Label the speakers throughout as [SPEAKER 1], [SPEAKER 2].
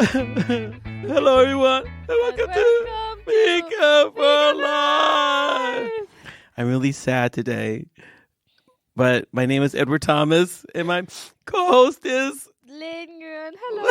[SPEAKER 1] Hello, everyone. Welcome to Makeup for Life. I'm really sad today, but my name is Edward Thomas, and my co-host is
[SPEAKER 2] Linh. Hello.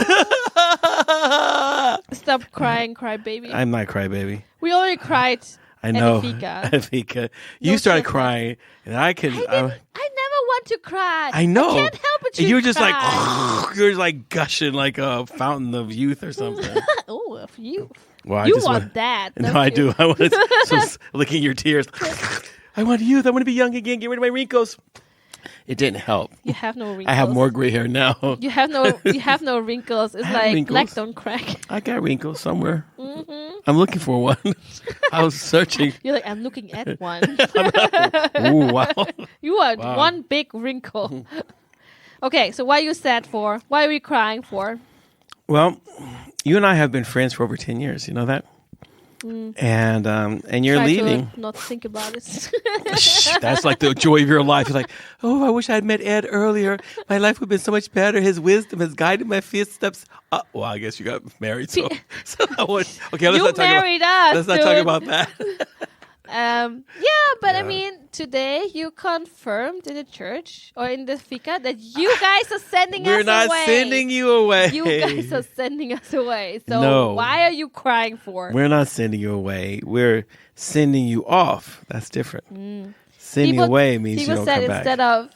[SPEAKER 2] Stop crying, crybaby.
[SPEAKER 1] I'm not crybaby.
[SPEAKER 2] We already cried.
[SPEAKER 1] I know.
[SPEAKER 2] At
[SPEAKER 1] Fika. You started crying, and I never
[SPEAKER 2] want to cry.
[SPEAKER 1] I know.
[SPEAKER 2] I can't help it.
[SPEAKER 1] You're just like, you're like gushing like a fountain of youth or something.
[SPEAKER 2] Oh, of youth.
[SPEAKER 1] Well,
[SPEAKER 2] you want that?
[SPEAKER 1] No, I do. I want to licking your tears. I want youth. I want to be young again. Get rid of my wrinkles. It didn't help.
[SPEAKER 2] You have no wrinkles.
[SPEAKER 1] I have more gray hair now.
[SPEAKER 2] You have no wrinkles. It's like
[SPEAKER 1] wrinkles.
[SPEAKER 2] black don't crack.
[SPEAKER 1] I got wrinkles somewhere.
[SPEAKER 2] Mm-hmm.
[SPEAKER 1] I'm looking for one. I was searching.
[SPEAKER 2] You're like, I'm looking at one.
[SPEAKER 1] Ooh, wow.
[SPEAKER 2] You want one big wrinkle. Okay, so what are you sad for? Why are we crying for?
[SPEAKER 1] Well, you and I have been friends for over 10 years. You know that? And you're
[SPEAKER 2] Try
[SPEAKER 1] leaving.
[SPEAKER 2] to not think about it.
[SPEAKER 1] That's like the joy of your life. You're like, oh, I wish I had met Ed earlier. My life would have been so much better. His wisdom has guided my footsteps. Well, I guess you got married. So let's not talk about that.
[SPEAKER 2] I mean, today you confirmed in the church or in the fika that you guys are sending us away.
[SPEAKER 1] We're not sending you away.
[SPEAKER 2] You guys are sending us away. So
[SPEAKER 1] no. Why
[SPEAKER 2] are you crying for?
[SPEAKER 1] We're not sending you away. We're sending you off. That's different. Sending away means you don't come back.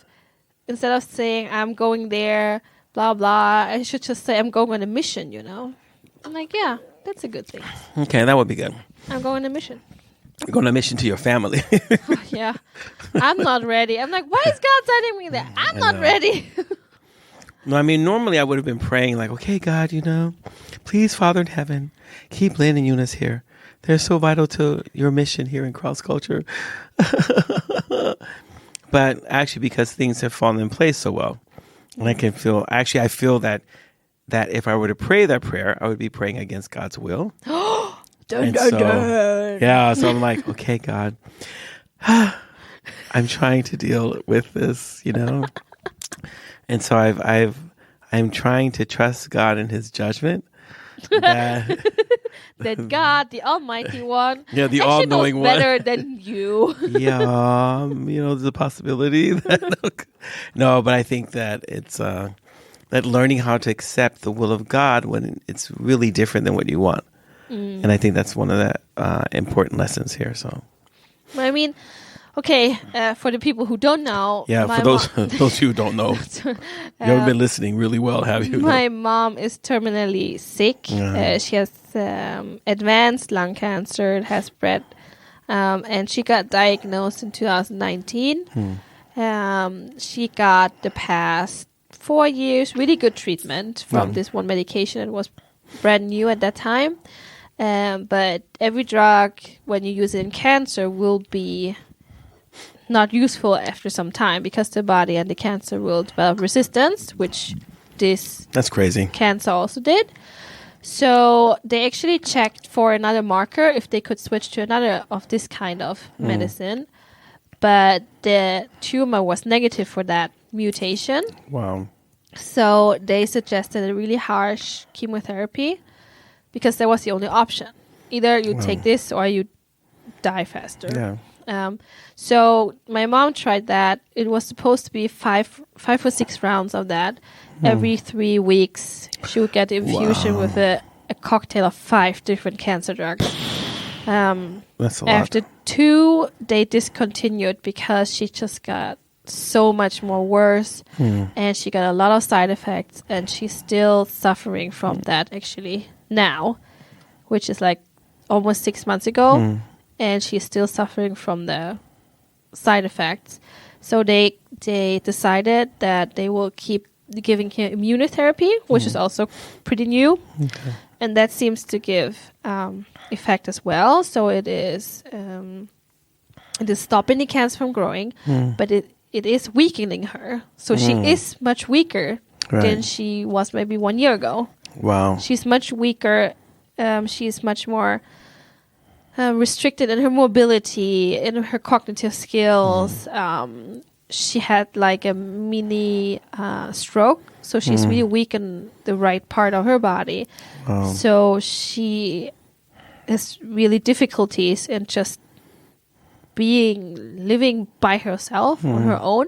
[SPEAKER 2] Instead of saying I'm going there, blah blah, I should just say I'm going on a mission. I'm like, yeah, that's a good thing.
[SPEAKER 1] Okay, that would be good.
[SPEAKER 2] I'm going on a mission.
[SPEAKER 1] You're going on a mission to your family.
[SPEAKER 2] Yeah. I'm not ready. I'm like, why is God sending me there? I'm not ready.
[SPEAKER 1] No, I mean, normally I would have been praying like, okay, God, please, Father in heaven, keep Lynn and Eunice here. They're so vital to your mission here in cross culture. But actually, because things have fallen in place so well, and I feel that if I were to pray that prayer, I would be praying against God's will. Yeah, so I'm like, okay, God, I'm trying to deal with this, and so I'm trying to trust God in His judgment. That
[SPEAKER 2] God, the Almighty One,
[SPEAKER 1] the all-knowing one,
[SPEAKER 2] better than you.
[SPEAKER 1] Yeah, there's a possibility that no, but I think that it's that learning how to accept the will of God when it's really different than what you want. And I think that's one of the important lessons here. So,
[SPEAKER 2] I mean, okay, for the people who don't know,
[SPEAKER 1] for those who don't know, you haven't been listening really well, have you?
[SPEAKER 2] My mom is terminally sick. She has advanced lung cancer. It has spread, and she got diagnosed in 2019. She got the past 4 years really good treatment from this one medication. It was brand new at that time. But every drug, when you use it in cancer, will be not useful after some time because the body and the cancer will develop resistance, which that's crazy. Cancer also did. So they actually checked for another marker if they could switch to another of this kind of medicine. But the tumor was negative for that mutation.
[SPEAKER 1] Wow.
[SPEAKER 2] So they suggested a really harsh chemotherapy. Because that was the only option. Either you take this or you die faster. Yeah. So my mom tried that. It was supposed to be 5 or 6 rounds of that. Every 3 weeks, she would get the infusion with a cocktail of 5 different cancer drugs.
[SPEAKER 1] That's a lot.
[SPEAKER 2] After 2, they discontinued because she just got so much more worse. And she got a lot of side effects. And she's still suffering from that, actually. Now, which is like almost 6 months ago, and she's still suffering from the side effects. So they decided that they will keep giving her immunotherapy, which is also pretty new, and that seems to give effect as well. So it is stopping the cancer from growing, but it is weakening her. So she is much weaker than she was maybe 1 year ago.
[SPEAKER 1] Wow.
[SPEAKER 2] She's much weaker. She's much more restricted in her mobility, in her cognitive skills. she had like a mini stroke, so she's really weak in the right part of her body. So she has really difficulties in just living by herself on her own.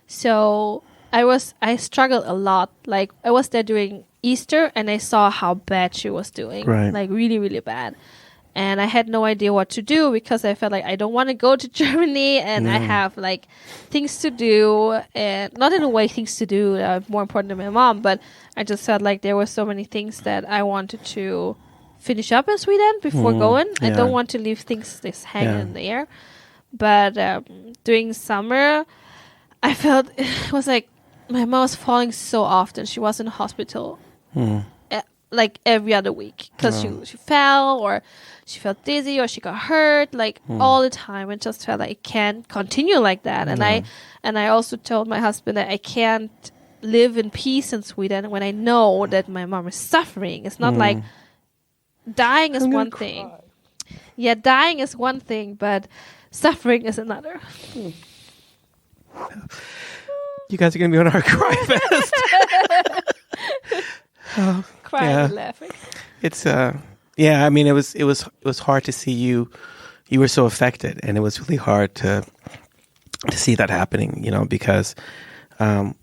[SPEAKER 2] So I struggled a lot. Like I was there during Easter and I saw how bad she was doing, like really, really bad. And I had no idea what to do because I felt like I don't want to go to Germany and I have like things to do, and not in a way things to do that are more important than my mom, but I just felt like there were so many things that I wanted to finish up in Sweden before going. I don't want to leave things just hanging in the air. But during summer, I felt it was like my mom was falling so often. She was in the hospital like every other week because she fell or she felt dizzy or she got hurt like all the time, and just felt like it can't continue like that. And I also told my husband that I can't live in peace in Sweden when I know that my mom is suffering. It's not like dying is one thing. Yeah, dying is one thing, but suffering is another.
[SPEAKER 1] You guys are going to be on our cry fest.
[SPEAKER 2] Crying and laughing.
[SPEAKER 1] It's I mean it was hard to see you were so affected, and it was really hard to see that happening, because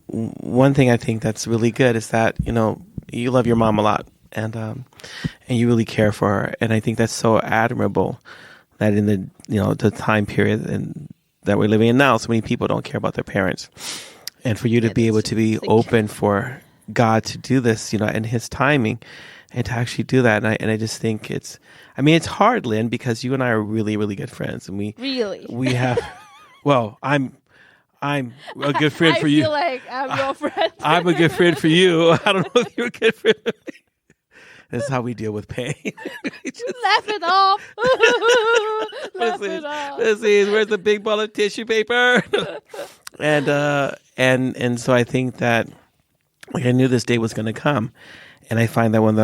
[SPEAKER 1] one thing I think that's really good is that you love your mom a lot, and you really care for her, and I think that's so admirable that in the the time period and that we're living in now, so many people don't care about their parents, and for you to be able to be open for God to do this, in His timing, and to actually do that, and I just think it's hard, Lynn, because you and I are really, really good friends, and we have. Well, I'm a good friend for you.
[SPEAKER 2] I feel like I'm your friend.
[SPEAKER 1] I'm a good friend for you. I don't know if you're a good friend for me. This is how we deal with pain.
[SPEAKER 2] Laugh it off. Laugh it off.
[SPEAKER 1] This is where's the big ball of tissue paper? and so I think that I knew this day was going to come, and I find that when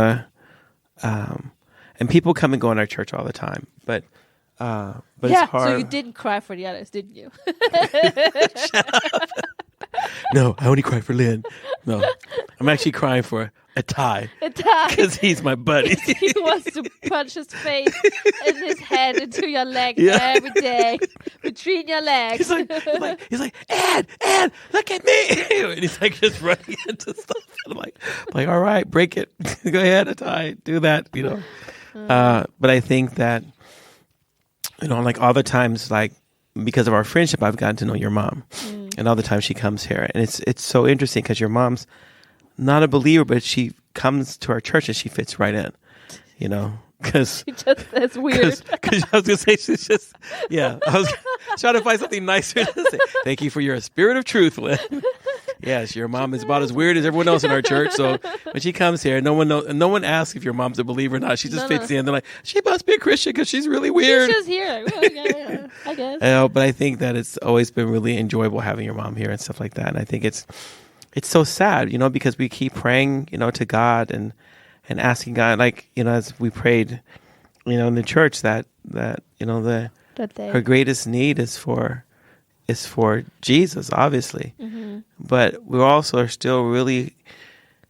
[SPEAKER 1] and people come and go in our church all the time, but it's hard.
[SPEAKER 2] So you didn't cry for the others, didn't you?
[SPEAKER 1] Shut up. No, I only cry for Lynn. No, I'm actually crying for a tie. Because he's my buddy.
[SPEAKER 2] He wants to punch his face and his head into your leg every day, between your legs.
[SPEAKER 1] He's like, Ed, look at me. And he's like just running into stuff. And I'm like, all right, break it. Go ahead, a tie. Do that, But I think that, like all the times, like because of our friendship, I've gotten to know your mom. And all the time she comes here. And it's so interesting because your mom's not a believer, but she comes to our church and she fits right in, because
[SPEAKER 2] that's weird.
[SPEAKER 1] Because I was going to say, she's just, I was trying to find something nicer to say. Thank you for your spirit of truth, Lynn. Yes, your mom is about as weird as everyone else in our church. So when she comes here, no one asks if your mom's a believer or not. She just fits in. They're like, she must be a Christian because she's really weird.
[SPEAKER 2] She's just here. Well, yeah, I guess.
[SPEAKER 1] But I think that it's always been really enjoyable having your mom here and stuff like that. And I think it's so sad, because we keep praying, to God and asking God, like, as we prayed, in the church that her greatest need is for Jesus, obviously. Mm-hmm. But we also are still really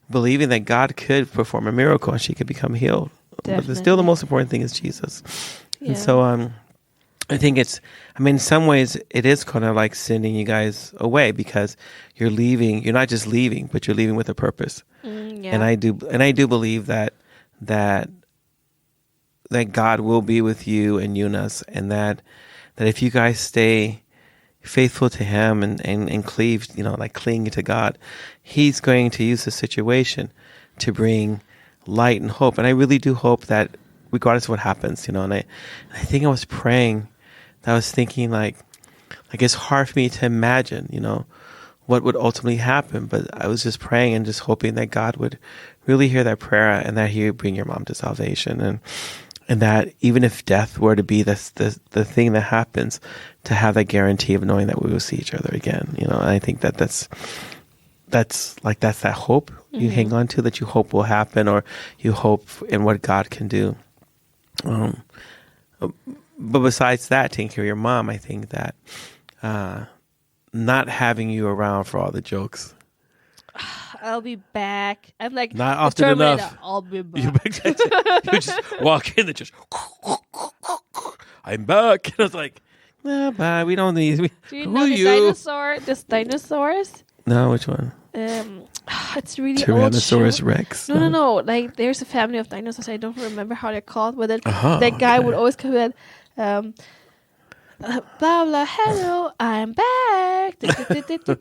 [SPEAKER 1] believing that God could perform a miracle and she could become healed. Definitely. But still the most important thing is Jesus. Yeah. And so I think in some ways it is kind of like sending you guys away because you're leaving. You're not just leaving, but you're leaving with a purpose. And I do believe that God will be with you and Eunice, and that if you guys stay faithful to Him and cleave, cling to God, He's going to use the situation to bring light and hope. And I really do hope that regardless of what happens, and I think I was praying, I was thinking like it's hard for me to imagine, what would ultimately happen. But I was just praying and just hoping that God would really hear that prayer and that He would bring your mom to salvation. And that even if death were to be the thing that happens, to have that guarantee of knowing that we will see each other again. And I think that's that hope you hang on to, that you hope will happen, or you hope in what God can do. But besides that, taking care of your mom, I think that not having you around for all the jokes?
[SPEAKER 2] I'll be back. I'm like,
[SPEAKER 1] Not
[SPEAKER 2] the
[SPEAKER 1] often
[SPEAKER 2] Terminator,
[SPEAKER 1] enough.
[SPEAKER 2] I'll be back.
[SPEAKER 1] You just walk in and just, I'm back. And I was like, nah, bye. We don't need.
[SPEAKER 2] Do you
[SPEAKER 1] who
[SPEAKER 2] know
[SPEAKER 1] are
[SPEAKER 2] the
[SPEAKER 1] you?
[SPEAKER 2] dinosaur? This dinosaurs?
[SPEAKER 1] No, which one?
[SPEAKER 2] It's really old
[SPEAKER 1] Tyrannosaurus
[SPEAKER 2] show.
[SPEAKER 1] Rex.
[SPEAKER 2] No. Like, there's a family of dinosaurs. I don't remember how they're called. But
[SPEAKER 1] Uh-huh,
[SPEAKER 2] that guy
[SPEAKER 1] okay.
[SPEAKER 2] would always come in. Blah blah. Hello, I'm back.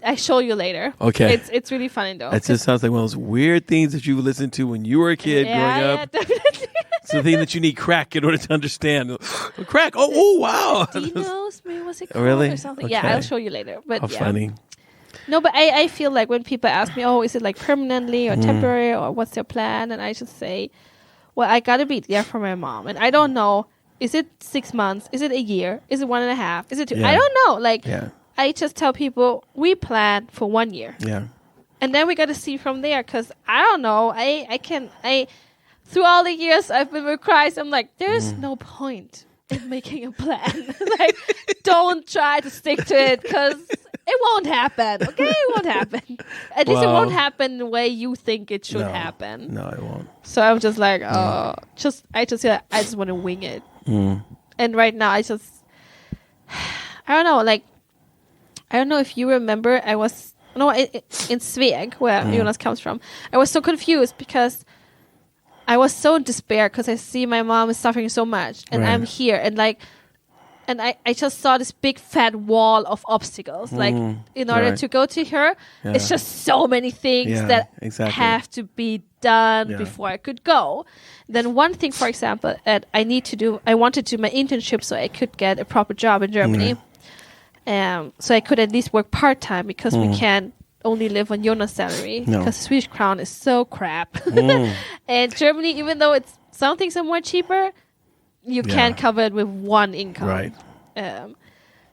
[SPEAKER 2] I show you later.
[SPEAKER 1] Okay.
[SPEAKER 2] It's really funny though.
[SPEAKER 1] That just sounds like one of those weird things that you listened to when you were a kid growing up.
[SPEAKER 2] Yeah, definitely.
[SPEAKER 1] It's the thing that you need crack in order to understand. Crack. Oh, wow.
[SPEAKER 2] Dinos, maybe was it called
[SPEAKER 1] Really?
[SPEAKER 2] or something?
[SPEAKER 1] Okay.
[SPEAKER 2] Yeah, I'll show you later. But
[SPEAKER 1] How
[SPEAKER 2] yeah.
[SPEAKER 1] funny.
[SPEAKER 2] No, but I feel like when people ask me, oh, is it like permanently or temporary or what's your plan? And I just say, well, I gotta be there for my mom. And I don't know, is it 6 months? Is it a year? Is it 1.5? Is it 2?
[SPEAKER 1] Yeah.
[SPEAKER 2] I don't know. Like,
[SPEAKER 1] Yeah.
[SPEAKER 2] I just tell people, we plan for 1 year.
[SPEAKER 1] Yeah.
[SPEAKER 2] And then we gotta see from there. Because I don't know. Through all the years I've been with Christ, I'm like, there's no point in making a plan. Like, don't try to stick to it because it won't happen. Okay, it won't happen. At least it
[SPEAKER 1] Well,
[SPEAKER 2] won't happen the way you think it should happen.
[SPEAKER 1] No, it won't.
[SPEAKER 2] So I'm just like, I just want to wing it. And right now, I don't know. Like, I don't know if you remember. In Sveg, where Jonas comes from, I was so confused because I was so in despair because I see my mom is suffering so much, and I'm here, and I just saw this big fat wall of obstacles. Like, in order to go to her, it's just so many things that have to be done before I could go. Then one thing, for example, that I wanted to do my internship so I could get a proper job in Germany. So I could at least work part-time because we can't only live on Jonas' salary because Swedish crown is so crap. And Germany, even though some things are more cheaper, you can't cover it with one income.
[SPEAKER 1] Right.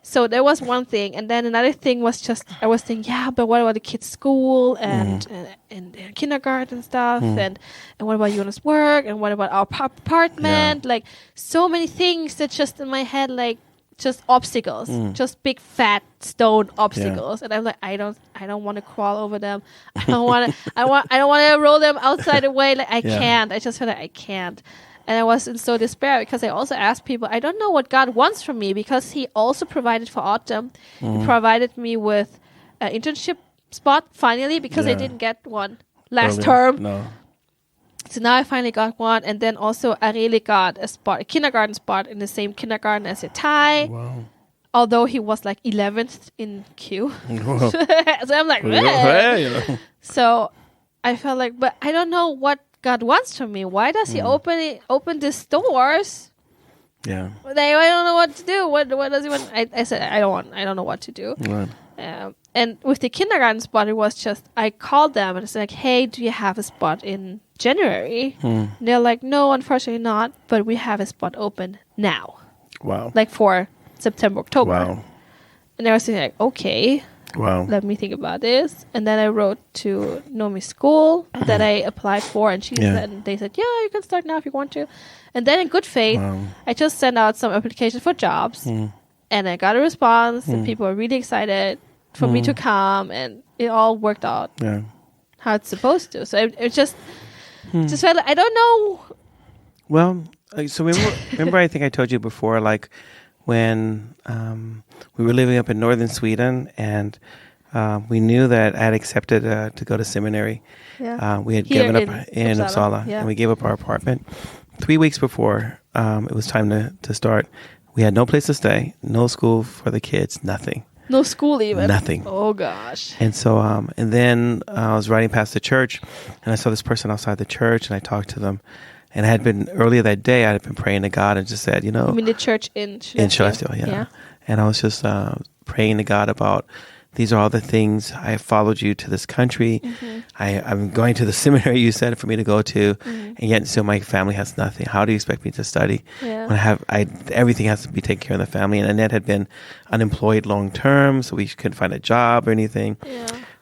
[SPEAKER 2] So there was one thing. And then another thing was just, I was thinking, but what about the kids' school and kindergarten stuff? And what about Jonas' work? And what about our apartment? Like, so many things that just in my head, like, just obstacles, just big fat stone obstacles, and I'm like, I don't want to crawl over them. I don't want to roll them outside the way. Like, I can't. I just feel like I can't, and I was in so despair because I also asked people, I don't know what God wants from me because He also provided for autumn. He provided me with an internship spot finally because I didn't get one last term.
[SPEAKER 1] No.
[SPEAKER 2] So now I finally got one, and then also I really got a kindergarten spot in the same kindergarten as a Thai.
[SPEAKER 1] Wow.
[SPEAKER 2] Although he was like 11th in queue.
[SPEAKER 1] Whoa.
[SPEAKER 2] So I'm like,
[SPEAKER 1] Hey.
[SPEAKER 2] So I felt like, but I don't know what God wants from me. Why does He open these doors?
[SPEAKER 1] Yeah.
[SPEAKER 2] I don't know what to do. What does He want? I said, I don't know what to do.
[SPEAKER 1] Right.
[SPEAKER 2] And with the kindergarten spot, it was just, I called them and it's like, hey, do you have a spot in January? And they're like, no, unfortunately not, but we have a spot open now.
[SPEAKER 1] Wow.
[SPEAKER 2] Like for September, October.
[SPEAKER 1] Wow.
[SPEAKER 2] And I was thinking like, okay,
[SPEAKER 1] Wow.
[SPEAKER 2] let me think about this. And then I wrote to Nomi's school that I applied for, and they said, yeah, you can start now if you want to. And then in good faith, I just sent out some applications for jobs, and I got a response, and people were really excited for me to come, and it all worked out how it's supposed to. So it just felt like, I don't know.
[SPEAKER 1] Well, so remember I think I told you before, like when we were living up in northern Sweden, and we knew that I had accepted to go to seminary.
[SPEAKER 2] Yeah.
[SPEAKER 1] We had
[SPEAKER 2] Here
[SPEAKER 1] given up in Uppsala, and we gave up our apartment. 3 weeks before it was time to start, we had no place to stay, no school for the kids, nothing.
[SPEAKER 2] No school even.
[SPEAKER 1] Nothing.
[SPEAKER 2] Oh gosh.
[SPEAKER 1] And so, and then I was riding past the church, and I saw this person outside the church, and I talked to them. And I had been, earlier that day, I had been praying to God and just said, you know.
[SPEAKER 2] You mean the church in Skellefteå?
[SPEAKER 1] In Skellefteå, yeah. And I was just praying to God about, these are all the things, I have followed you to this country. I'm going to the seminary you said for me to go to, and yet still my family has nothing. How do you expect me to study? When everything has to be taken care of in the family. And Annette had been unemployed long term, so we couldn't find a job or anything.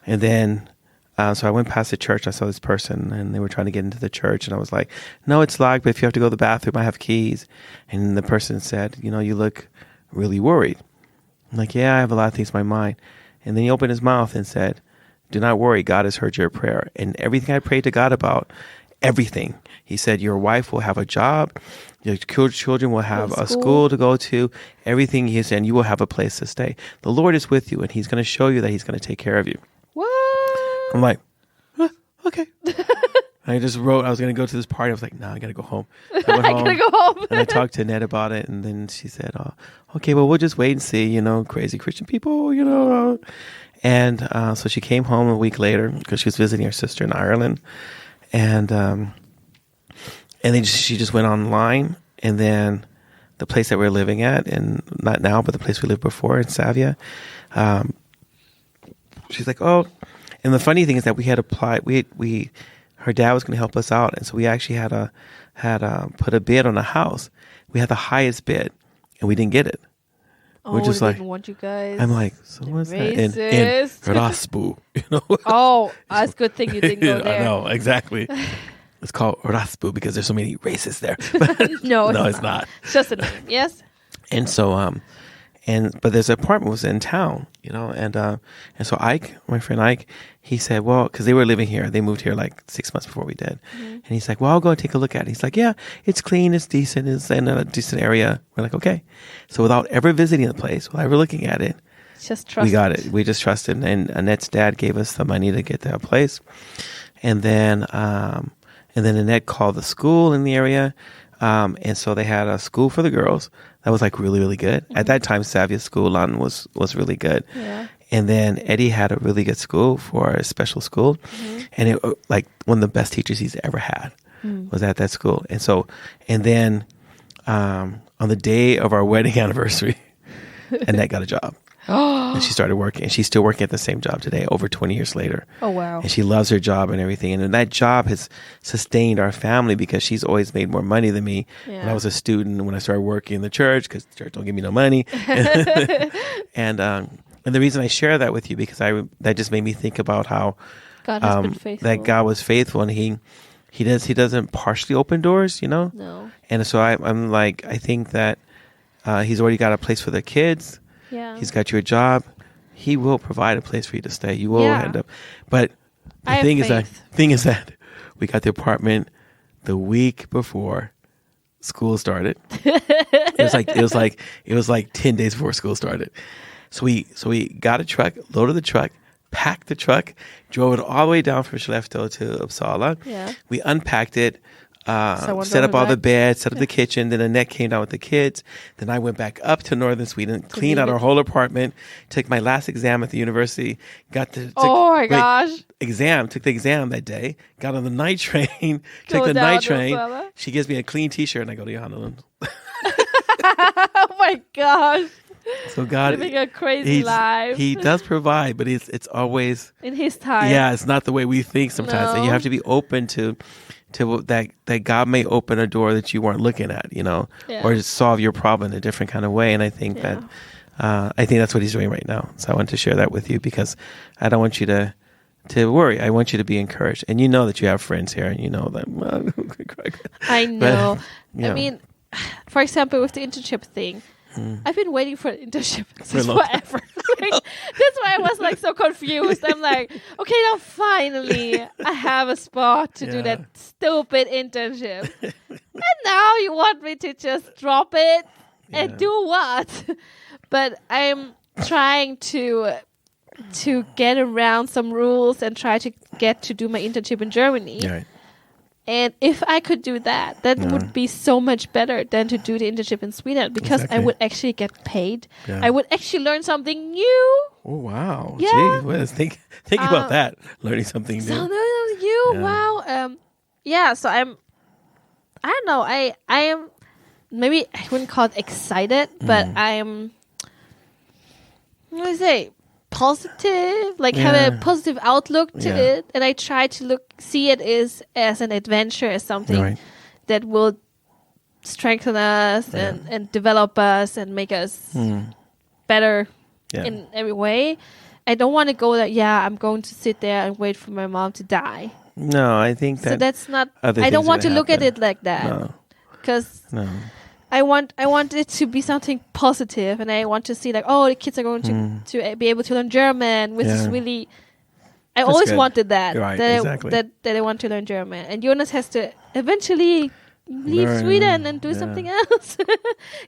[SPEAKER 1] And then, so I went past the church, I saw this person, and they were trying to get into the church, and I was like, no, it's locked, but if you have to go to the bathroom, I have keys. And the person said, you know, you look really worried. I'm like, yeah, I have a lot of things in my mind. And then he opened his mouth and said, "Do not worry, God has heard your prayer." And everything I prayed to God about, everything. He said, your wife will have a job, your children will have a school to go to, everything. He said, you will have a place to stay. The Lord is with you, and he's going to show you that he's going to take care of you.
[SPEAKER 2] What?
[SPEAKER 1] I'm like, okay. I just wrote, I was going to go to this party. I was like, no, I got to go home. So I went
[SPEAKER 2] I gotta go home.
[SPEAKER 1] and I talked to Ned about it. And then she said, oh, okay, well, we'll just wait and see, crazy Christian people, And so she came home a week later because she was visiting her sister in Ireland. And then she just went online. And then the place that we're living at, and not now, but the place we lived before in Savia, she's like, oh. And the funny thing is that we had applied, her dad was going to help us out, and so we actually had put a bid on a house. We had the highest bid, and we didn't get it.
[SPEAKER 2] We're just like, didn't want you guys.
[SPEAKER 1] I'm like, so what's that? In Raspu,
[SPEAKER 2] Oh, that's a good thing you didn't go there.
[SPEAKER 1] I know, exactly. It's called Raspu because there's so many races there.
[SPEAKER 2] No,
[SPEAKER 1] it's not.
[SPEAKER 2] It's just a name. Yes.
[SPEAKER 1] And so, but there's an apartment was in town, and so Ike, my friend Ike, he said, well, because they were living here, they moved here like 6 months before we did, and he's like, well, I'll go take a look at it. He's like, yeah, it's clean, it's decent, it's in a decent area. We're like, okay. So without ever visiting the place, without ever looking at it,
[SPEAKER 2] just trust.
[SPEAKER 1] We got it. We just trusted, and Annette's dad gave us the money to get that place, and then Annette called the school in the area. And so they had a school for the girls that was like really, really good. At that time, Savia School London was really good. Yeah. And then Eddie had a really good school for a special school. And it like one of the best teachers he's ever had was at that school. And so, and then on the day of our wedding anniversary, Annette got a job. And she started working, and she's still working at the same job today, over 20 years later.
[SPEAKER 2] Oh, wow.
[SPEAKER 1] And she loves her job and everything. And that job has sustained our family because she's always made more money than me. Yeah. When I was a student, when I started working in the church, because the church don't give me no money. And the reason I share that with you, because that just made me think about how
[SPEAKER 2] God has been faithful.
[SPEAKER 1] That God was faithful, and he doesn't partially open doors,
[SPEAKER 2] No.
[SPEAKER 1] And so I'm like, I think that he's already got a place for the kids.
[SPEAKER 2] Yeah.
[SPEAKER 1] He's got you a job. He will provide a place for you to stay. You will end up. But the thing is that we got the apartment the week before school started. It was like 10 days before school started. So we got a truck, loaded the truck, packed the truck, drove it all the way down from Skellefteå to Uppsala. Yeah. We unpacked it. Set up all the beds, set up the kitchen. Then Annette came down with the kids. Then I went back up to northern Sweden, cleaned out our whole apartment, took my last exam at the university, took the exam that day, got on the night train, took the night train. She gives me a clean t-shirt, and I go to Johanna.
[SPEAKER 2] Oh my gosh.
[SPEAKER 1] So God,
[SPEAKER 2] living a crazy life.
[SPEAKER 1] He does provide, but it's always
[SPEAKER 2] in His time.
[SPEAKER 1] Yeah, it's not the way we think sometimes, and you have to be open to that God may open a door that you weren't looking at, or just solve your problem in a different kind of way. And I think that that's what He's doing right now. So I want to share that with you because I don't want you to worry. I want you to be encouraged, and you know that you have friends here, and you know that.
[SPEAKER 2] I know. But, I mean, for example, with the internship thing. I've been waiting for an internship since forever. That's why I was like so confused. I'm like, okay, now finally I have a spot to do that stupid internship. And now you want me to just drop it and do what? But I'm trying to get around some rules and try to get to do my internship in Germany. Right. And if I could do that, would be so much better than to do the internship in Sweden because I would actually get paid. Yeah. I would actually learn something new.
[SPEAKER 1] Oh, wow. Yeah. Jeez, think about that. Learning something new.
[SPEAKER 2] Wow. So I don't know. I am, maybe I wouldn't call it excited, but I'm, what do I say? Positive, have a positive outlook to it, and I try to see it as an adventure, as something that will strengthen us and develop us and make us better in every way. I don't want to go that I'm going to sit there and wait for my mom to die.
[SPEAKER 1] No, I think that.
[SPEAKER 2] So that's not. I don't want to look at it like that.
[SPEAKER 1] No,
[SPEAKER 2] because I want it to be something positive, and I want to see like, oh, the kids are going to be able to learn German, which is really. I
[SPEAKER 1] That's
[SPEAKER 2] always
[SPEAKER 1] good.
[SPEAKER 2] wanted that.
[SPEAKER 1] Right, exactly.
[SPEAKER 2] That I want to learn German, and Jonas has to eventually leave Sweden and do something else.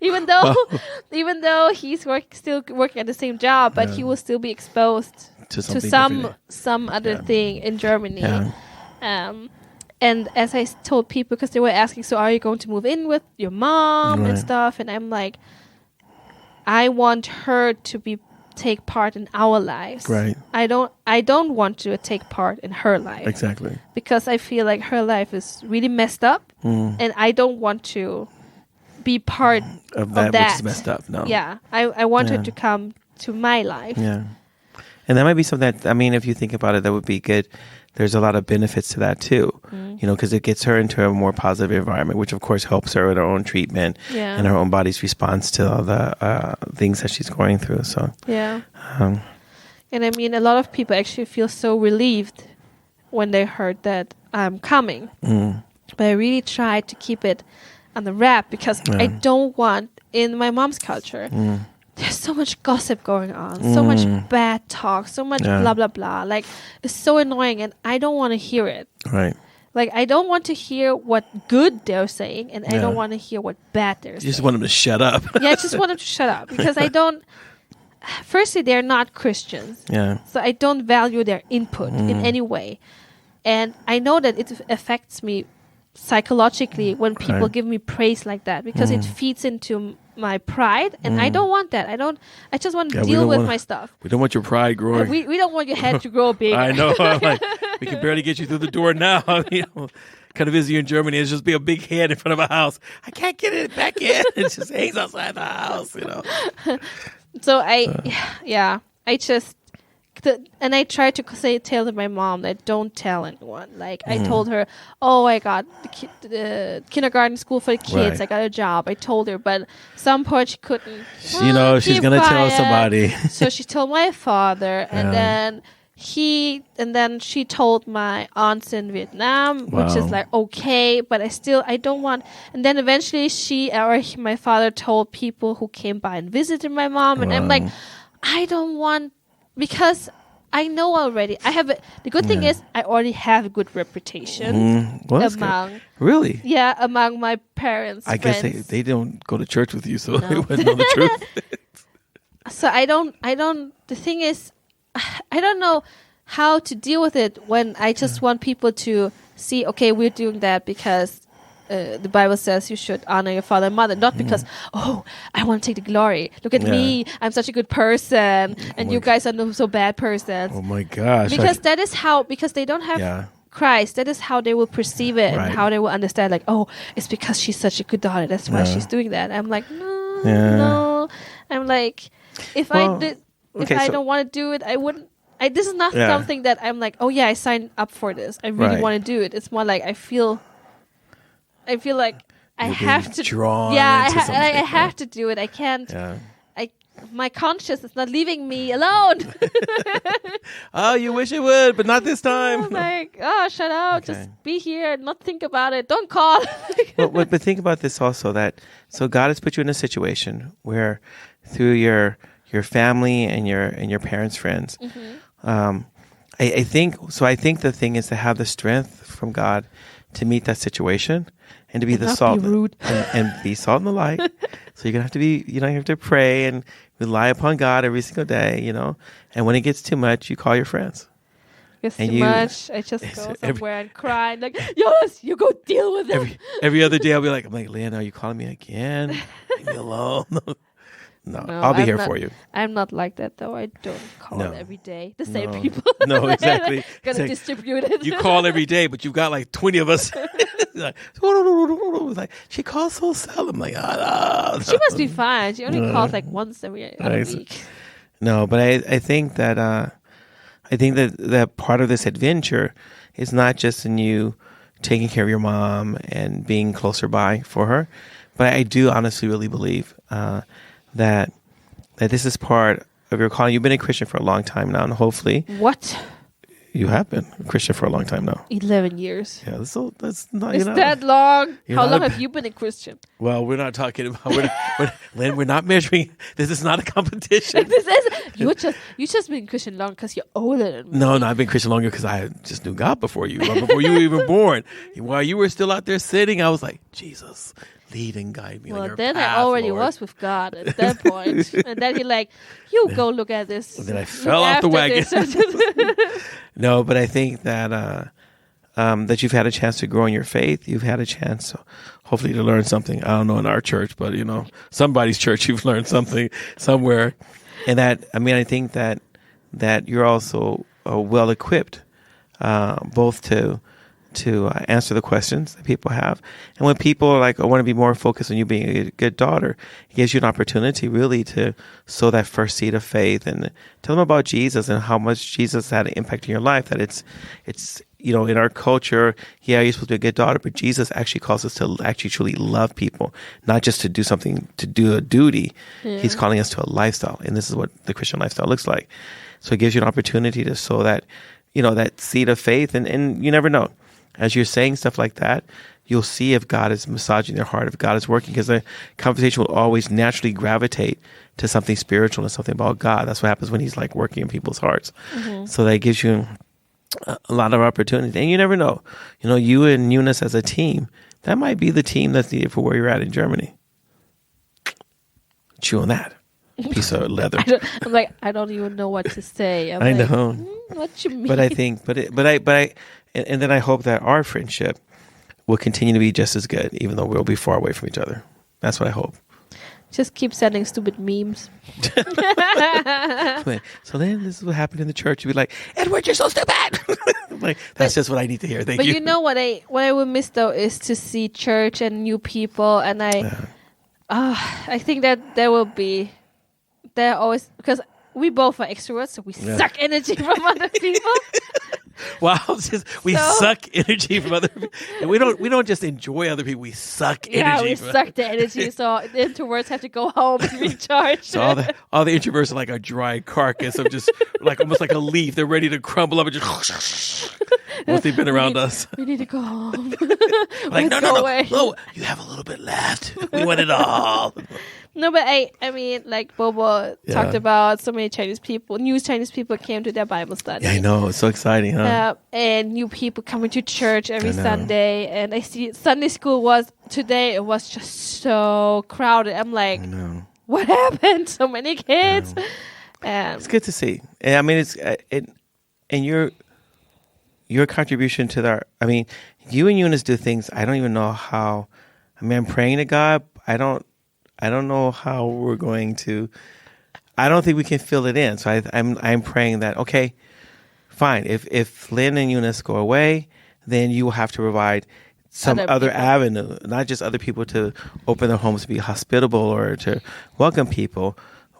[SPEAKER 2] even though he's still working at the same job, but he will still be exposed to some other thing in Germany.
[SPEAKER 1] Yeah.
[SPEAKER 2] And as I told people, because they were asking, so are you going to move in with your mom and stuff? And I'm like, I want her to take part in our lives.
[SPEAKER 1] Right.
[SPEAKER 2] I don't want to take part in her life.
[SPEAKER 1] Exactly.
[SPEAKER 2] Because I feel like her life is really messed up, and I don't want to be part
[SPEAKER 1] of that. Which is messed up. No.
[SPEAKER 2] Yeah. I want her to come to my life.
[SPEAKER 1] Yeah. And that might be something that, I mean, if you think about it, that would be good. There's a lot of benefits to that too, because it gets her into a more positive environment, which of course helps her with her own treatment and her own body's response to all the things that she's going through. So
[SPEAKER 2] yeah, and I mean, a lot of people actually feel so relieved when they heard that I'm coming, but I really tried to keep it on the wrap because I don't want, in my mom's culture, there's so much gossip going on, so much bad talk, so much blah, blah, blah. Like, it's so annoying, and I don't want to hear it.
[SPEAKER 1] Right.
[SPEAKER 2] Like, I don't want to hear what good they're saying, and I don't want to hear what bad they're saying.
[SPEAKER 1] You just want them to shut up.
[SPEAKER 2] Yeah, I just want them to shut up, because I don't... Firstly, they're not Christians.
[SPEAKER 1] Yeah.
[SPEAKER 2] So I don't value their input in any way. And I know that it affects me psychologically when people give me praise like that, because it feeds into my pride, and I don't want that. I just want to deal with my stuff.
[SPEAKER 1] We don't want your pride growing.
[SPEAKER 2] We don't want your head to grow big.
[SPEAKER 1] I know. I'm like, we can barely get you through the door now. You know, kind of visit you in Germany. It's just be a big head in front of a house. I can't get it back in. It just hangs outside the house, you know.
[SPEAKER 2] So I just, and I tried to tell my mom that don't tell anyone. Like, I told her, oh, I got the kindergarten school for the kids.
[SPEAKER 1] Right.
[SPEAKER 2] I got a job. I told her, but some point she couldn't.
[SPEAKER 1] She's going to tell somebody.
[SPEAKER 2] So she told my father, and then she told my aunts in Vietnam, which is like, okay, but I don't want. And then eventually my father told people who came by and visited my mom, and I'm like, I don't want, because I know already. The good thing is I already have a good reputation among. Really? Yeah, among my parents.
[SPEAKER 1] I guess they don't go to church with you, so they wouldn't know the truth.
[SPEAKER 2] So I don't. The thing is, I don't know how to deal with it when I just want people to see, okay, we're doing that because the Bible says you should honor your father and mother, not because, oh, I want to take the glory. Look at me, I'm such a good person, and you guys are so bad persons.
[SPEAKER 1] Oh my gosh.
[SPEAKER 2] Because that is how, because they don't have Christ, that is how they will perceive it and how they will understand, like, oh, it's because she's such a good daughter, that's why she's doing that. I'm like, no. I'm like, if I don't want to do it, I wouldn't. This is not something that I'm like, oh yeah, I signed up for this. I really want to do it. It's more like I feel like I have to. I have to do it. I can't. Yeah. My conscience is not leaving me alone.
[SPEAKER 1] Oh, you wish it would, but not this time.
[SPEAKER 2] Oh my gosh, shut up. Okay. Just be here, not think about it. Don't call.
[SPEAKER 1] but think about this also, so God has put you in a situation where through your family and your parents' friends, I think the thing is to have the strength from God to meet that situation and to be the salt and be salt in the light. So you're gonna have to be, you have to pray and rely upon God every single day, And when it gets too much, you call your friends.
[SPEAKER 2] It's too much. I just go somewhere and cry, like, yes, you go deal with it.
[SPEAKER 1] Every other day, I'm like, Leanna, are you calling me again? Leave me alone. No, I'll be here for you. I'm
[SPEAKER 2] not like that, though. I don't call every day. The same people.
[SPEAKER 1] No, exactly.
[SPEAKER 2] Gonna distribute it.
[SPEAKER 1] You call every day, but you've got like 20 of us. Like, she calls so seldom. I'm like, no.
[SPEAKER 2] She must be fine. She only calls like once every other week.
[SPEAKER 1] No, but I think that that part of this adventure is not just in you taking care of your mom and being closer by for her, but I do honestly really believe that this is part of your calling. You've been a Christian for a long time now, and hopefully...
[SPEAKER 2] What?
[SPEAKER 1] You have been a Christian for a long time now.
[SPEAKER 2] 11 years.
[SPEAKER 1] Yeah, so that's not.
[SPEAKER 2] Is that long? How long have you been a Christian?
[SPEAKER 1] Well, we're not talking about. Lynn, we're not measuring. This is not a competition.
[SPEAKER 2] You just been Christian long because you're older than me.
[SPEAKER 1] No, I've been Christian longer because I just knew God before you were even born. While you were still out there sitting, I was like, Jesus, lead and guide me on your
[SPEAKER 2] then
[SPEAKER 1] path,
[SPEAKER 2] I already
[SPEAKER 1] Lord.
[SPEAKER 2] was with God at that point. And then you go look at this.
[SPEAKER 1] And then I fell off the wagon. No, but I think that that you've had a chance to grow in your faith. You've had a chance, hopefully, to learn something. I don't know in our church, but somebody's church, you've learned something somewhere. And that, I think that you're also well equipped, both to answer the questions that people have. And when people are like, I want to be more focused on you being a good daughter, it gives you an opportunity really to sow that first seed of faith and tell them about Jesus and how much Jesus had an impact in your life. That it's in our culture, you're supposed to be a good daughter, but Jesus actually calls us to actually truly love people, not just to do something, to do a duty. Yeah. He's calling us to a lifestyle. And this is what the Christian lifestyle looks like. So it gives you an opportunity to sow that, that seed of faith. And you never know. As you're saying stuff like that, you'll see if God is massaging their heart, if God is working, because the conversation will always naturally gravitate to something spiritual and something about God. That's what happens when he's like working in people's hearts. Mm-hmm. So that gives you a lot of opportunity. And you never know. You and Eunice as a team, that might be the team that's needed for where you're at in Germany. Chew on that piece of leather.
[SPEAKER 2] I don't even know what to say.
[SPEAKER 1] I know.
[SPEAKER 2] What you mean?
[SPEAKER 1] But I think, and then I hope that our friendship will continue to be just as good, even though we'll be far away from each other. That's what I hope.
[SPEAKER 2] Just keep sending stupid memes.
[SPEAKER 1] So then this is what happened in the church. You'd be like, Edward, you're so stupid. That's just what I need to hear. Thank you.
[SPEAKER 2] But you know what I would miss though is to see church and new people. And I think that there always, because we both are extroverts, so we suck energy from other people.
[SPEAKER 1] Wow, we suck energy from other people. And we don't just enjoy other people, we suck energy.
[SPEAKER 2] Yeah, we suck the energy, so the introverts have to go home and recharge.
[SPEAKER 1] So all the introverts are like a dry carcass of just like almost like a leaf. They're ready to crumble up and just once they've been around us.
[SPEAKER 2] We need to go home.
[SPEAKER 1] Like, no, you have a little bit left. We want it all.
[SPEAKER 2] No, but I mean, like Bobo talked about, so many new Chinese people came to their Bible study.
[SPEAKER 1] Yeah, I know. It's so exciting, huh?
[SPEAKER 2] And new people coming to church every Sunday. And I see Sunday school today, it was just so crowded. I'm like, what happened? So many kids.
[SPEAKER 1] It's good to see. And I mean, and your contribution to you and Eunice do things, I don't even know how. I'm praying to God. I don't know how we're going to. I don't think we can fill it in. So I'm praying that, okay, fine. If Lynn and Eunice go away, then you will have to provide some other avenue, not just other people to open their homes to be hospitable or to welcome people,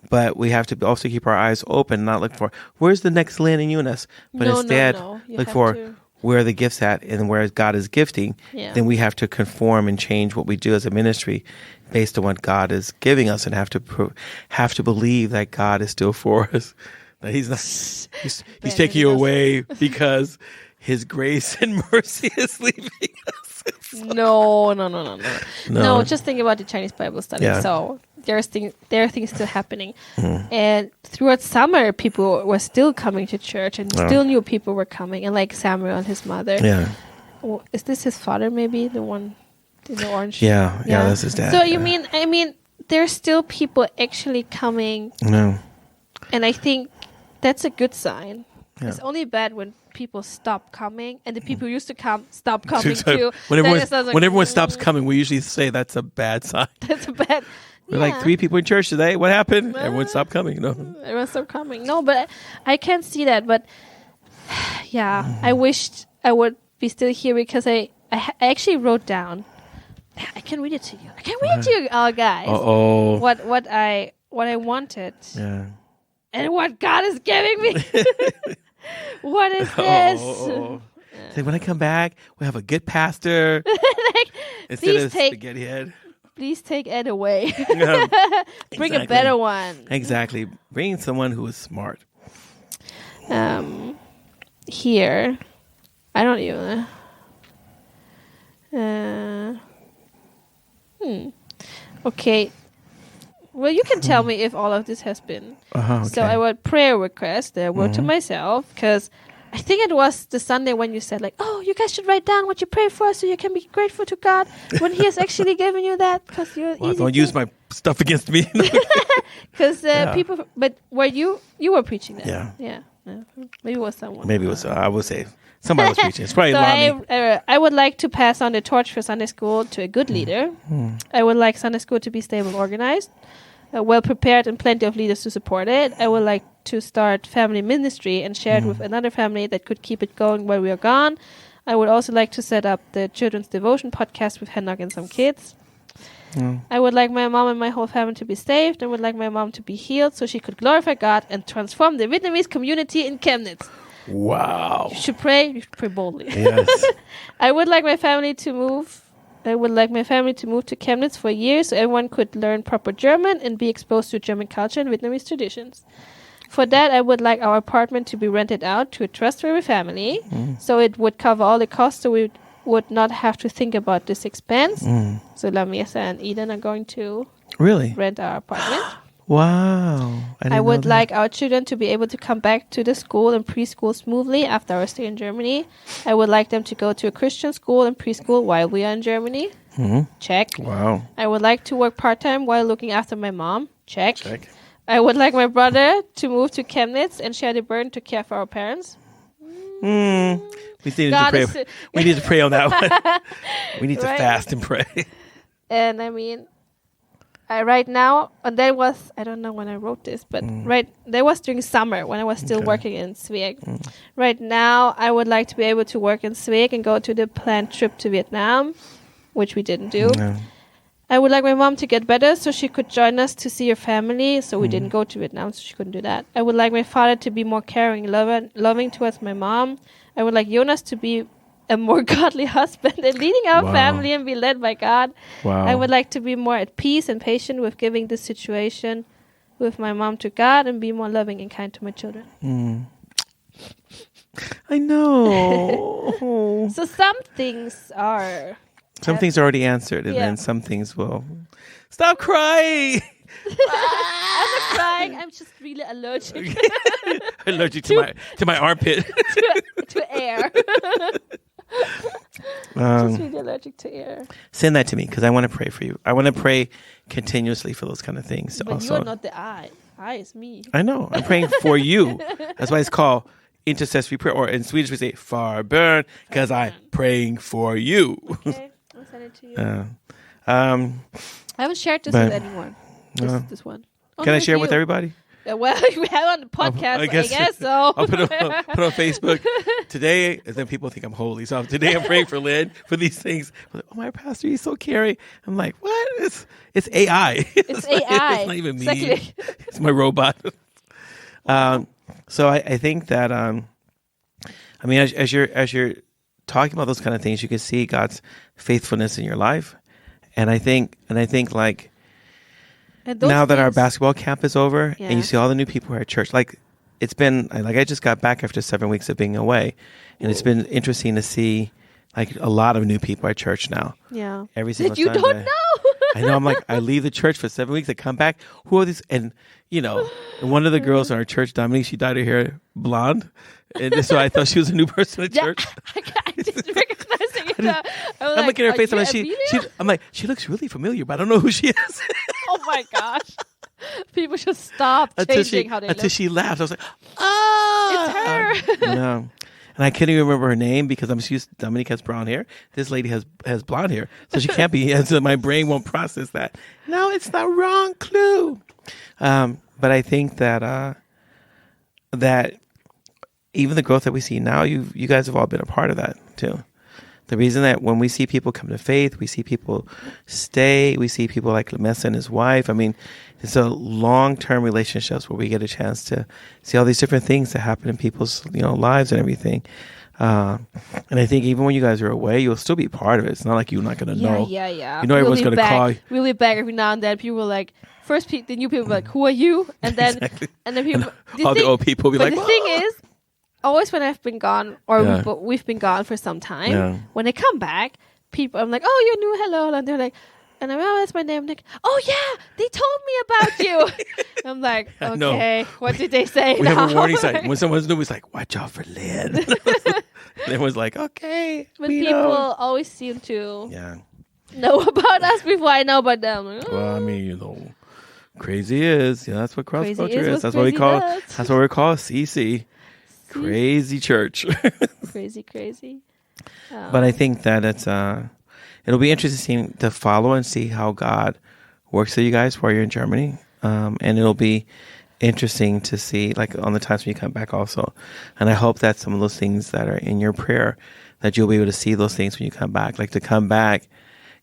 [SPEAKER 1] but we have to also keep our eyes open, not look for where's the next Lynn and Eunice, but instead look for where the gifts at and where God is gifting. Then we have to conform and change what we do as a ministry based on what God is giving us, and have to believe that God is still for us. That He's not. He's taking you away because His grace and mercy is leaving us.
[SPEAKER 2] No, just think about the Chinese Bible study. Yeah. So there are things still happening. And throughout summer, people were still coming to church, and still new people were coming. And like Samuel and his mother. Yeah. Oh, is this his father? Maybe the one in the orange.
[SPEAKER 1] Yeah, that's his dad.
[SPEAKER 2] So I mean, there's still people actually coming.
[SPEAKER 1] No.
[SPEAKER 2] And I think that's a good sign. Yeah. It's only bad when people stop coming, and the people who used to come stop coming too.
[SPEAKER 1] When everyone stops coming, we usually say that's a bad sign.
[SPEAKER 2] That's a bad.
[SPEAKER 1] We're like 3 people in church today. What happened? Everyone stopped coming. No,
[SPEAKER 2] everyone stopped coming. No, but I can't see that. But I wished I would be still here, because I actually wrote down. I can read it to you. I can read it to you, guys. What I wanted. Yeah. And what God is giving me. What is this?
[SPEAKER 1] So when I come back, we have a good pastor. Instead of spaghetti head.
[SPEAKER 2] Please take Ed away. Bring a better one.
[SPEAKER 1] Exactly. Bring someone who is smart.
[SPEAKER 2] here. I don't even. Okay. Well, you can tell me if all of this has been.
[SPEAKER 1] Okay.
[SPEAKER 2] So I wrote prayer request. I wrote to myself because I think it was the Sunday when you said like, "Oh, you guys should write down what you pray for, so you can be grateful to God when He has actually given you that." Because
[SPEAKER 1] don't use my stuff against me.
[SPEAKER 2] Because people, but were you were preaching that?
[SPEAKER 1] Yeah.
[SPEAKER 2] Maybe it was someone.
[SPEAKER 1] Maybe it was. I would say somebody was preaching. It's probably
[SPEAKER 2] so I would like to pass on the torch for Sunday school to a good leader. I would like Sunday school to be stable, organized, well prepared, and plenty of leaders to support it. I would like to start family ministry and share it with another family that could keep it going while we are gone. I would also like to set up the children's devotion podcast with Henok and some kids. I would like my mom and my whole family to be saved. I would like my mom to be healed so she could glorify God and transform the Vietnamese community in Chemnitz.
[SPEAKER 1] Wow.
[SPEAKER 2] You should pray boldly.
[SPEAKER 1] Yes.
[SPEAKER 2] I would like my family to move. I would like my family to move to Chemnitz for a year so everyone could learn proper German and be exposed to German culture and Vietnamese traditions. For that, I would like our apartment to be rented out to a trustworthy family so it would cover all the costs so we would not have to think about this expense. So Lamesa and Eden are going to rent our apartment.
[SPEAKER 1] Wow.
[SPEAKER 2] I would like our children to be able to come back to the school and preschool smoothly after our stay in Germany. I would like them to go to a Christian school and preschool while we are in Germany. Check.
[SPEAKER 1] Wow.
[SPEAKER 2] I would like to work part-time while looking after my mom. Check. I would like my brother to move to Chemnitz and share the burden to care for our parents.
[SPEAKER 1] We need to pray. We need to pray on that one. We need to fast and pray.
[SPEAKER 2] And I mean, right now, and that was, I don't know when I wrote this, but that was during summer when I was still working in Sveg. Right now, I would like to be able to work in Sveg and go to the planned trip to Vietnam, which we didn't do. I would like my mom to get better so she could join us to see her family. So we didn't go to Vietnam, so she couldn't do that. I would like my father to be more caring, loving towards my mom. I would like Jonas to be a more godly husband and leading our family and be led by God. I would like to be more at peace and patient with giving this situation with my mom to God and be more loving and kind to my children.
[SPEAKER 1] I know.
[SPEAKER 2] So some things are...
[SPEAKER 1] Some things are already answered, and then some things will... Stop crying!
[SPEAKER 2] I'm not crying. I'm just really allergic.
[SPEAKER 1] Allergic to my armpit.
[SPEAKER 2] to air. Just really allergic to air.
[SPEAKER 1] Send that to me because I want to pray for you. I want to pray continuously for those kind of things.
[SPEAKER 2] But
[SPEAKER 1] also.
[SPEAKER 2] you're not the I. I is me.
[SPEAKER 1] I know. I'm praying for you. That's why it's called intercessory prayer, or in Swedish we say "förbön" because I'm praying for you.
[SPEAKER 2] Okay, I'll send it to you.
[SPEAKER 1] I
[SPEAKER 2] haven't shared this with anyone. This one.
[SPEAKER 1] Can I share it with everybody?
[SPEAKER 2] Well, we have on the podcast, I guess so.
[SPEAKER 1] I'll put it on Facebook. Today, and then people think I'm holy. So today I'm praying for Lynn for these things. Like, oh, my pastor, he's so caring. I'm like, what? It's AI.
[SPEAKER 2] It's AI.
[SPEAKER 1] It's not even me.
[SPEAKER 2] Exactly.
[SPEAKER 1] It's my robot. So I think that, I mean, as you're talking about those kind of things, you can see God's faithfulness in your life. And I think like, now that our basketball camp is over and you see all the new people who are at church, like it's been like I just got back after 7 weeks of being away, and it's been interesting to see like a lot of new people at church now. Yeah, every single Sunday. You don't know. I know. I'm like, I leave the church for 7 weeks. I come back. Who are these? And you know, one of the girls in our church, Dominique, she dyed her hair blonde, and so I thought she was a new person at church.
[SPEAKER 2] I didn't recognize her.
[SPEAKER 1] I'm looking at her face. I'm like, she looks really familiar, but I don't know who she is.
[SPEAKER 2] Oh my gosh. People should stop changing how they look.
[SPEAKER 1] Until she laughed. I was like, oh!
[SPEAKER 2] It's her.
[SPEAKER 1] No. And I couldn't even remember her name because I'm used to Dominique has brown hair. This lady has blonde hair. So she can't be, and so my brain won't process that. No, it's the wrong clue. But I think that even the growth that we see now, you guys have all been a part of that too. The reason that when we see people come to faith, we see people stay, we see people like Lamesa and his wife. I mean, it's a long-term relationships where we get a chance to see all these different things that happen in people's lives and everything. And I think even when you guys are away, you'll still be part of it. It's not like you're not going to know.
[SPEAKER 2] Yeah.
[SPEAKER 1] You know, everyone's going to call you.
[SPEAKER 2] We'll be back every now and then. People like, the new people are like, who are you? And then,
[SPEAKER 1] exactly.
[SPEAKER 2] and then people,
[SPEAKER 1] all the old people will be like,
[SPEAKER 2] the thing is, always when I've been gone or
[SPEAKER 1] Yeah.
[SPEAKER 2] we've been gone for some time,
[SPEAKER 1] Yeah.
[SPEAKER 2] when I come back, people, I'm like, oh, you knew, hello. And they're like, and I'm, oh, that's my name. Like, oh, yeah, they told me about you. I'm like,
[SPEAKER 1] I know.
[SPEAKER 2] okay, what did they say
[SPEAKER 1] We
[SPEAKER 2] now?
[SPEAKER 1] have a warning sign. When someone's new, it's like, watch out for Lynn. And everyone's like, okay.
[SPEAKER 2] But
[SPEAKER 1] we
[SPEAKER 2] people
[SPEAKER 1] know.
[SPEAKER 2] always seem to
[SPEAKER 1] Yeah.
[SPEAKER 2] know about us before I know about them. Like, oh.
[SPEAKER 1] Well, I mean, crazy is. That's what cross
[SPEAKER 2] Crazy
[SPEAKER 1] culture
[SPEAKER 2] is
[SPEAKER 1] is.
[SPEAKER 2] what
[SPEAKER 1] That's what we
[SPEAKER 2] crazy
[SPEAKER 1] call.
[SPEAKER 2] does.
[SPEAKER 1] That's what we call CC. Crazy church.
[SPEAKER 2] Crazy.
[SPEAKER 1] But I think that it'll be interesting to follow and see how God works with you guys while you're in Germany. And it'll be interesting to see, like, on the times when you come back also. And I hope that some of those things that are in your prayer, that you'll be able to see those things when you come back. Like, to come back,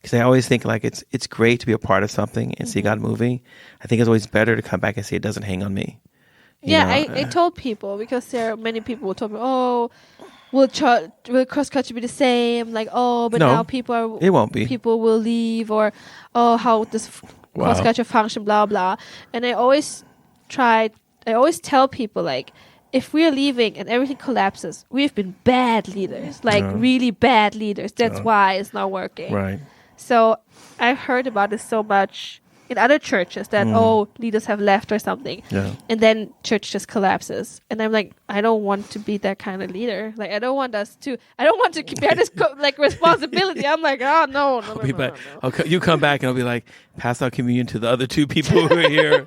[SPEAKER 1] because I always think, like, it's great to be a part of something and see God moving. I think it's always better to come back and see it doesn't hang on me. You know?
[SPEAKER 2] I told people, because there are many people who told me, oh, will cross culture be the same? Like, oh, but
[SPEAKER 1] No,
[SPEAKER 2] now
[SPEAKER 1] it won't be.
[SPEAKER 2] People will leave, or oh, how does cross culture function? Blah blah. And I always tell people, like, if we're leaving and everything collapses, we've been bad leaders, like really bad leaders. That's why it's not working.
[SPEAKER 1] Right.
[SPEAKER 2] So I've heard about this so much in other churches that leaders have left or something, and then church just collapses. And I'm like, I don't want to be that kind of leader. Like, I don't want to bear this responsibility. I'm like, oh no.
[SPEAKER 1] Okay, you come back and I'll be like, pass out communion to the other two people who are here.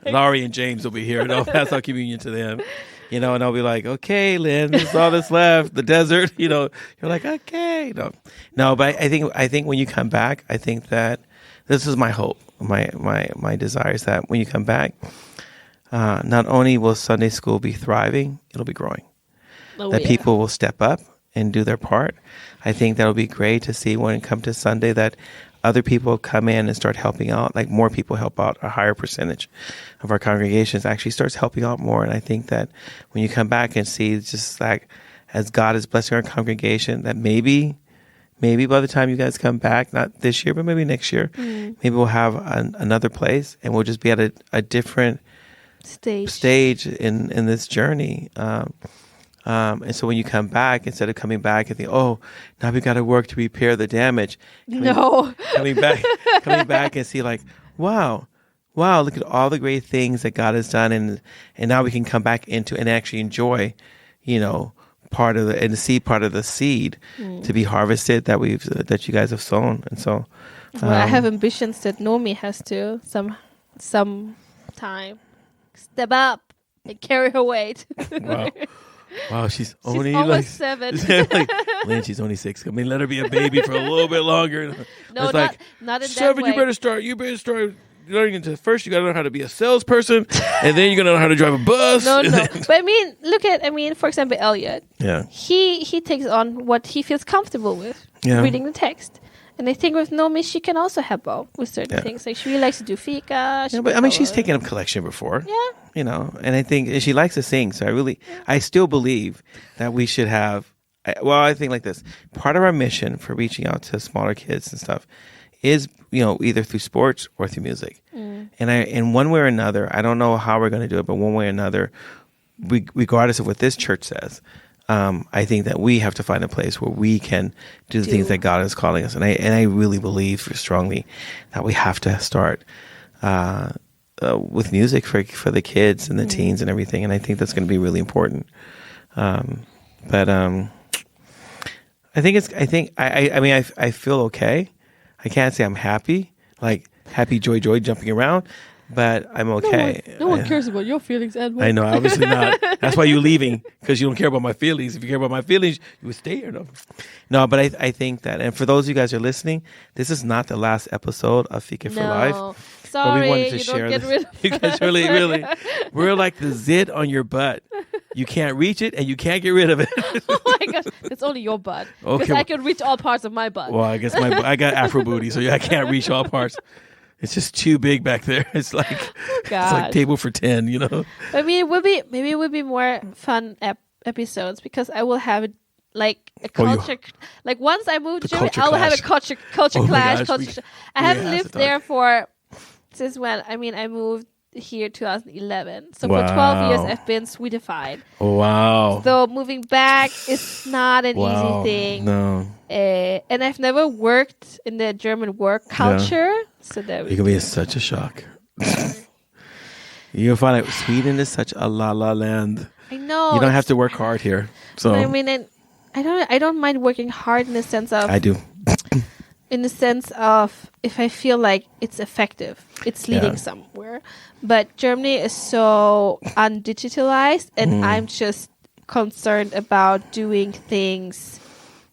[SPEAKER 1] Laurie and James will be here, and I'll pass out communion to them. And I'll be like, okay, Lynn, this is all that's left, the desert. You're like, okay, no. But I think when you come back, I think that this is my hope. My desire is that when you come back, not only will Sunday school be thriving, it'll be growing. People will step up and do their part. I think that'll be great to see when it comes to Sunday that other people come in and start helping out. Like, more people help out. A higher percentage of our congregations actually starts helping out more. And I think that when you come back and see, just like as God is blessing our congregation, that maybe by the time you guys come back, not this year, but maybe next year, maybe we'll have another place, and we'll just be at a different stage in this journey. And so when you come back, instead of coming back and think, oh, now we got to work to repair the damage. Coming back and see, like, wow, look at all the great things that God has done, and now we can come back into and actually enjoy, part of the seed to be harvested that you guys have sown. And so
[SPEAKER 2] I have ambitions that Nomi has to some time step up and carry her weight.
[SPEAKER 1] Wow, she's only
[SPEAKER 2] almost 7.
[SPEAKER 1] Lynn, she's only 6. I mean, let her be a baby for a little bit longer.
[SPEAKER 2] No, not in
[SPEAKER 1] 7,
[SPEAKER 2] that way.
[SPEAKER 1] you better start learning first. You got to learn how to be a salesperson, and then you're going to learn how to drive a bus.
[SPEAKER 2] No. But I mean, for example, Elliot.
[SPEAKER 1] Yeah.
[SPEAKER 2] He takes on what he feels comfortable with, reading the text. And I think with Nomi, she can also help out with certain things. Like, she really likes to do fika.
[SPEAKER 1] But I mean, she's taken up collection before.
[SPEAKER 2] Yeah.
[SPEAKER 1] And I think she likes to sing. So I still believe that we should have, I think like this. Part of our mission for reaching out to smaller kids and stuff is, either through sports or through music. And in one way or another, I don't know how we're going to do it, but one way or another, regardless of what this church says, I think that we have to find a place where we can do the things that God is calling us. And I really believe strongly that we have to start with music for the kids and the teens and everything. And I think that's going to be really important. But I feel okay. I can't say I'm happy, like happy, joy, jumping around, but I'm okay.
[SPEAKER 2] No one cares about your feelings, Edward.
[SPEAKER 1] I know, obviously not. That's why you're leaving, because you don't care about my feelings. If you care about my feelings, you would stay here. No, but I think that, and for those of you guys who are listening, this is not the last episode of Fika for Life.
[SPEAKER 2] Sorry,
[SPEAKER 1] but we wanted to
[SPEAKER 2] you
[SPEAKER 1] share
[SPEAKER 2] don't get rid of
[SPEAKER 1] You guys really, we're like the zit on your butt. You can't reach it, and you can't get rid of it.
[SPEAKER 2] Oh my gosh, it's only your butt. Because I can reach all parts of my butt.
[SPEAKER 1] Well, I guess I got Afro booty, so I can't reach all parts. It's just too big back there. It's like it's like table for 10,
[SPEAKER 2] I mean, maybe it would be more fun episodes, because I will have like a culture. Like, once I move to Germany, I will have a culture clash. I haven't lived there since when? I mean, I moved here 2011. So for 12 years, I've been Swedified.
[SPEAKER 1] Wow.
[SPEAKER 2] So moving back is not an easy thing.
[SPEAKER 1] No.
[SPEAKER 2] And I've never worked in the German work culture. So that
[SPEAKER 1] it can be such a shock. You'll find out Sweden is such a la land.
[SPEAKER 2] I know.
[SPEAKER 1] You don't have to work hard here. So
[SPEAKER 2] I mean, I don't mind working hard in the sense of
[SPEAKER 1] I do.
[SPEAKER 2] In the sense of if I feel like it's effective, it's leading somewhere. But Germany is so undigitalized, and I'm just concerned about doing things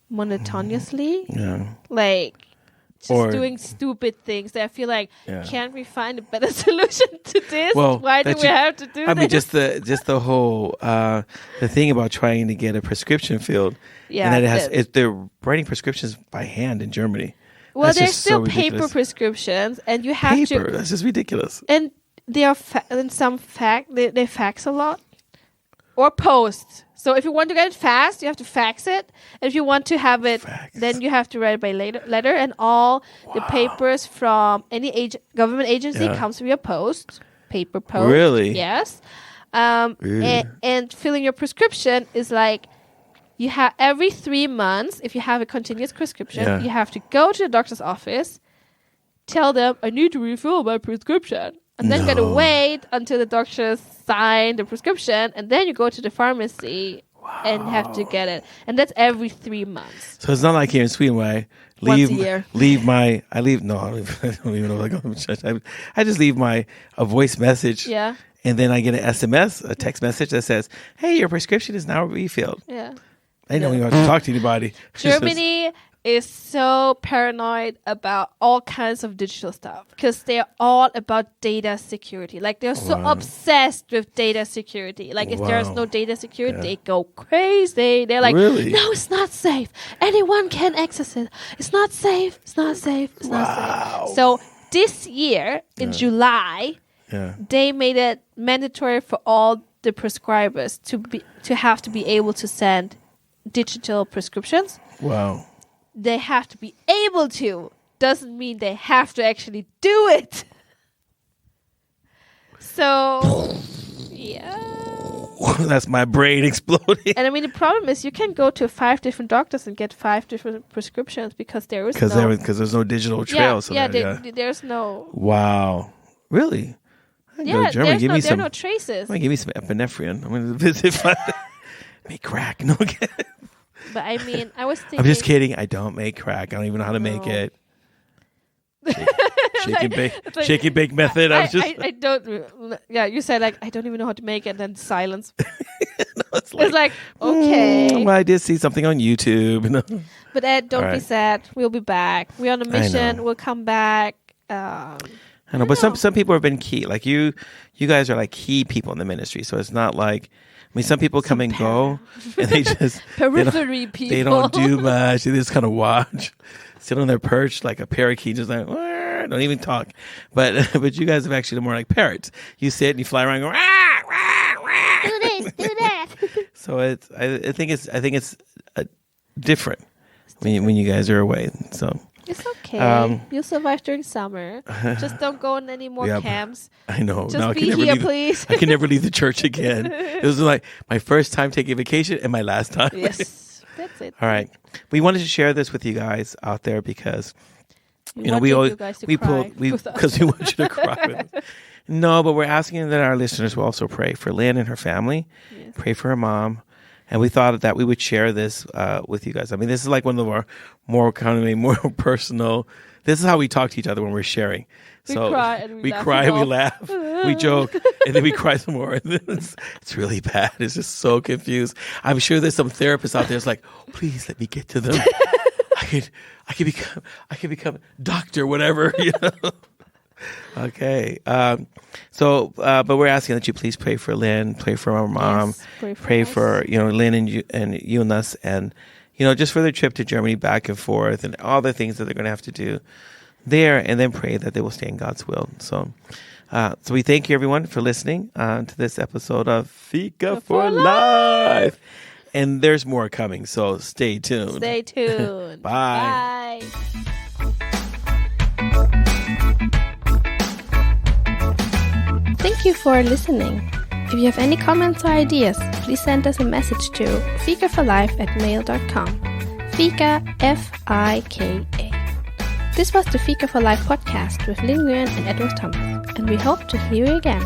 [SPEAKER 2] monotonously.
[SPEAKER 1] Yeah.
[SPEAKER 2] Like just doing stupid things that I feel like, can't we find a better solution to this?
[SPEAKER 1] Well,
[SPEAKER 2] why do we have to do this?
[SPEAKER 1] I mean, just the whole the thing about trying to get a prescription filled.
[SPEAKER 2] Yeah,
[SPEAKER 1] and that they're writing prescriptions by hand in Germany.
[SPEAKER 2] Well,
[SPEAKER 1] That's
[SPEAKER 2] there's
[SPEAKER 1] just
[SPEAKER 2] still
[SPEAKER 1] so
[SPEAKER 2] paper
[SPEAKER 1] ridiculous.
[SPEAKER 2] prescriptions, and you have
[SPEAKER 1] Paper.
[SPEAKER 2] to.
[SPEAKER 1] That's just ridiculous.
[SPEAKER 2] And they are they fax a lot or post. So if you want to get it fast, you have to fax it. And if you want to have it, then you have to write it by letter. And all the papers from any government agency comes via post, paper post.
[SPEAKER 1] Really?
[SPEAKER 2] Yes. And filling your prescription is like you have every 3 months. If you have a continuous prescription, you have to go to the doctor's office, tell them I need to refill my prescription. And then you gotta wait until the doctor sign the prescription, and then you go to the pharmacy and have to get it. And that's every 3 months.
[SPEAKER 1] So it's not like here in Sweden where I
[SPEAKER 2] Once a year.
[SPEAKER 1] I don't even know if I go to church. I just leave a voice message.
[SPEAKER 2] Yeah.
[SPEAKER 1] And then I get an SMS, a text message that says, "Hey, your prescription is now refilled."
[SPEAKER 2] Yeah.
[SPEAKER 1] I don't even have to talk to anybody.
[SPEAKER 2] Germany is so paranoid about all kinds of digital stuff because they're all about data security. Like they're so obsessed with data security. Like if there's no data security, they go crazy. They're like,
[SPEAKER 1] Really?
[SPEAKER 2] no, it's not safe. Anyone can access it. It's not safe. It's not safe. It's not safe. So this year in July, they made it mandatory for all the prescribers to have to be able to send digital prescriptions.
[SPEAKER 1] Wow.
[SPEAKER 2] They have to be able to. Doesn't mean they have to actually do it. So, yeah.
[SPEAKER 1] That's my brain exploding.
[SPEAKER 2] And I mean, the problem is you can go to 5 different doctors and get 5 different prescriptions because there is
[SPEAKER 1] because there's no digital trail.
[SPEAKER 2] There's no.
[SPEAKER 1] Wow. Really?
[SPEAKER 2] Yeah,
[SPEAKER 1] Germany.
[SPEAKER 2] there are no traces.
[SPEAKER 1] Give me some epinephrine. I'm going to visit. Make crack. No.
[SPEAKER 2] But I mean, I was thinking.
[SPEAKER 1] I'm just kidding. I don't make crack. I don't even know how to make it. Shake and bake method.
[SPEAKER 2] I don't. Yeah, you said like I don't even know how to make it. And then silence. It's like okay.
[SPEAKER 1] Well, I did see something on YouTube.
[SPEAKER 2] But Ed, don't be sad. We'll be back. We're on a mission. We'll come back.
[SPEAKER 1] I know, but some people have been key. Like you guys are like key people in the ministry. So it's not like. I mean, some people come and go, and they just
[SPEAKER 2] periphery people.
[SPEAKER 1] They don't do much. They just kind of watch, sit on their perch like a parakeet, just like don't even talk. But you guys have actually more like parrots. You sit and you fly around, and go rah, rah, rah.
[SPEAKER 2] Do this, do that.
[SPEAKER 1] So I think it's different when you guys are away. So.
[SPEAKER 2] It's okay. You'll survive during summer. Just don't go on any more camps.
[SPEAKER 1] I know.
[SPEAKER 2] Just be here, please.
[SPEAKER 1] I can never leave the church again. It was like my first time taking vacation and my last time.
[SPEAKER 2] Yes, that's it.
[SPEAKER 1] All right. We wanted to share this with you guys out there because we want you because we want you to cry with us. No, but we're asking that our listeners will also pray for Lynn and her family. Yes. Pray for her mom. And we thought that we would share this with you guys. I mean, this is like one of our more personal. This is how we talk to each other when we're sharing. So we cry, we laugh, we joke, and then we cry some more. And it's really bad. It's just so confused. I'm sure there's some therapists out there that's like, please let me get to them. I could become doctor, whatever. You know. Okay. But we're asking that you please pray for Lynn, pray for our mom, pray for Lynn and you and us, and just for their trip to Germany back and forth and all the things that they're going to have to do there, and then pray that they will stay in God's will. So we thank you everyone for listening to this episode of Fika for Life. And there's more coming, so stay tuned.
[SPEAKER 2] Stay tuned.
[SPEAKER 1] Bye.
[SPEAKER 2] Bye. Thank you for listening. If you have any comments or ideas, please send us a message to fikaforlife@mail.com. Fika, F-I-K-A. This was the Fika for Life podcast with Linh and Edward Thomas, and we hope to hear you again.